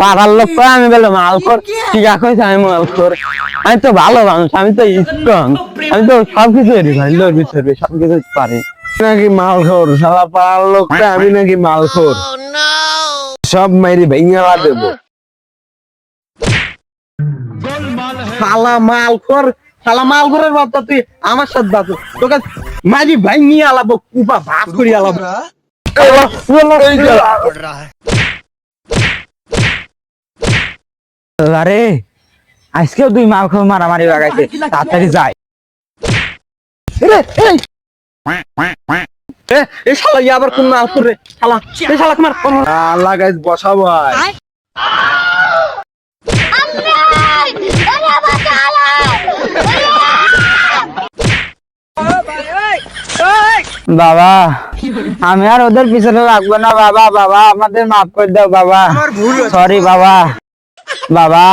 পাড়ার লোক কয় আমি বলে মালখোর, ঠিক আছে আমি মালখোর। আমি তো ভালো মানুষ, আমি তো স্ট্রং, আমি তো সবকিছু সবকিছু পারি। নাকি মালখোর, শালা পাড়ার লোকটা আমি নাকি মালখোর, সব মাইরি ভেঙে দেবো। শালা মালখোর, শালা মালখোরের বাচ্চা, তুই আমার সাথে বাঁচো, তোকে মারি ভাই নিয়ে আলাবো, কুপা ভাত করি আলাবো। আরে আজকেও তুই মালখোর মারামারি লাগাইছে, তাড়াতাড়ি যাই। এই শালা আবার কোন মালখোর রে, শালা এই শালা তোমার আল্লাহ গাইস বসাবো আয়। বাবা আমি আর ওদের পিছনে লাগবো না বাবা, বাবা আমাদের মাফ করে দাও বাবা, সরি বাবা, বাবা।